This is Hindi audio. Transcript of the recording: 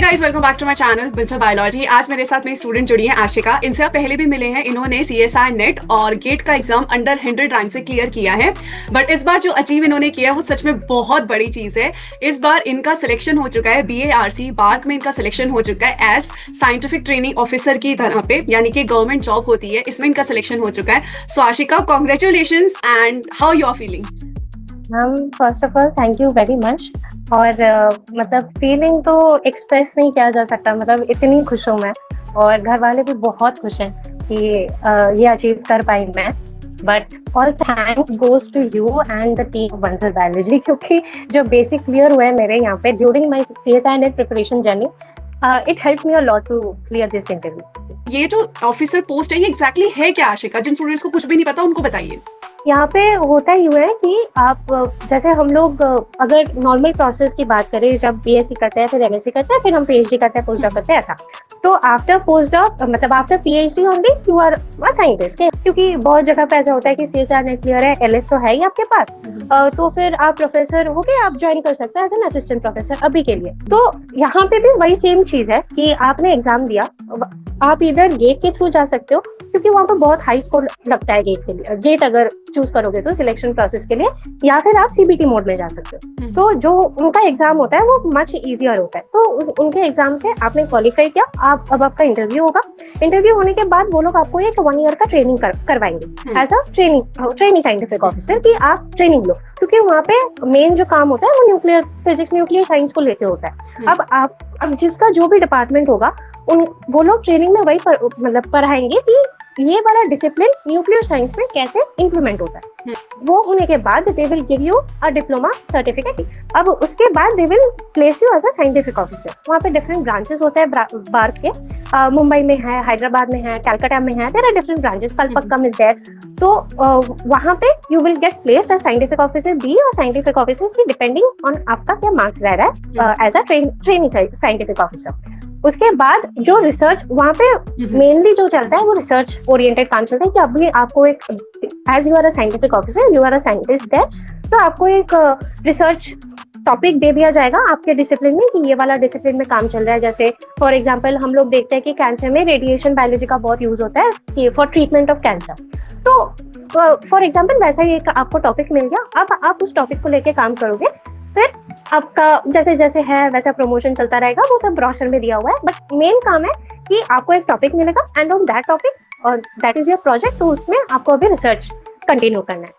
Guys, welcome back to my channel बिल्सर बायोलॉजी। आज मेरे साथ मेरी स्टूडेंट जुड़ी है आशिका। इनसे आप पहले भी मिले हैं। इन्होंने CSI नेट और गेट का एग्जाम अंडर 100 रैंक से क्लियर किया है, बट इस बार जो अचीव इन्होंने किया वो सच में बहुत बड़ी चीज है। इस बार इनका सिलेक्शन हो चुका है BARC बार्क में। इनका सिलेक्शन हो चुका है एज साइंटिफिक ट्रेनिंग ऑफिसर की तरह पे, यानी कि गवर्नमेंट जॉब होती है, इसमें इनका सिलेक्शन हो चुका है। So Ashika, congratulation and how you are feeling? Ma'am, first of all thank you very much. और मतलब फीलिंग तो एक्सप्रेस नहीं किया जा सकता। मतलब इतनी खुश हूँ मैं, और घर वाले भी बहुत खुश हैं कि ये अचीव कर पाई मैं। But all thanks goes to you and the team of Bansal biology, क्योंकि जो बेसिक क्लियर हुआ है मेरे यहाँ पे during my CSI net preparation journey, it help me a lot to clear this interview. ये जो ऑफिसर पोस्ट है ये एग्जैक्टली है क्या आशिका? जिन स्टूडेंट्स को कुछ भी नहीं पता उनको बताइए। यहाँ पे होता यूँ है कि आप जैसे हम लोग अगर नॉर्मल प्रोसेस की बात करें, जब BSc करते हैं, फिर MSc करते हैं, फिर हम PhD करते हैं, पोस्ट डॉक करते हैं, ऐसा। तो आफ्टर पोस्ट डॉक, मतलब after PhD only you are a scientist. क्योंकि बहुत जगह पे ऐसा होता है कि CSI नेट क्लियर है, LS तो है ही आपके पास, तो फिर आप प्रोफेसर हो गए, आप ज्वाइन कर सकते हैं एज एन असिस्टेंट प्रोफेसर अभी के लिए। तो यहाँ पे भी वही सेम चीज है कि आपने एग्जाम दिया, आप इधर गेट के थ्रू जा सकते हो, क्योंकि वहाँ पे बहुत हाई स्कोर लगता है गेट के लिए। गेट अगर चूज करोगे तो सिलेक्शन प्रोसेस के लिए, या फिर आप CBT मोड में जा सकते हो। तो जो उनका एग्जाम होता है वो मच इजियर होता है। तो उनके एग्जाम से आपने क्वालिफाई किया, अब आपका इंटरव्यू होगा। इंटरव्यू होने के बाद वो लोग आपको एक 1 ईयर का ट्रेनिंग करवाएंगे as a training scientific officer, कि आप ट्रेनिंग लो। क्योंकि वहाँ पे मेन जो काम होता है वो न्यूक्लियर फिजिक्स, न्यूक्लियर साइंस को लेके होता है। अब जिसका जो भी डिपार्टमेंट होगा, वो लोग ट्रेनिंग में वही मतलब पढ़ाएंगे कि ये वाला डिसिप्लिन न्यूक्लियर साइंस में कैसे इंप्लीमेंट होता है। वो होने के बाद they will give you a diploma certificate. अब उसके बाद they will place you as a scientific officer. वहाँ पे डिफरेंट ब्रांचेस होते हैं बार्क के। मुंबई में है, हैदराबाद में है, कलकत्ता में है, there are different branches, Kalpakkam is there. तो वहाँ पे you will get placed as scientific officer B और scientific officer C, depending on आपका क्या मार्क्स रह रहा है as a training scientific officer. उसके बाद जो रिसर्च वहाँ पे मेनली जो चलता है वो रिसर्च ओरिएंटेड काम चलता है, कि अभी आपको एक as you are a scientific officer, you are a scientist there, तो आपको एक रिसर्च टॉपिक दे दिया जाएगा आपके डिसिप्लिन में कि ये वाला डिसिप्लिन में काम चल रहा है। जैसे फॉर एग्जांपल हम लोग देखते हैं कि कैंसर में रेडिएशन बायोलॉजी का बहुत यूज होता है कि फॉर ट्रीटमेंट ऑफ कैंसर। तो फॉर एग्जांपल वैसा ही एक आपको टॉपिक मिल गया, अब आप उस टॉपिक को लेके काम करोगे। फिर आपका जैसे जैसे है वैसा प्रमोशन चलता रहेगा, वो सब ब्रोशर में दिया हुआ है। बट मेन काम है कि आपको एक टॉपिक मिलेगा एंड ऑन दैट टॉपिक और दैट इज योर प्रोजेक्ट, तो उसमें आपको अभी रिसर्च कंटिन्यू करना है।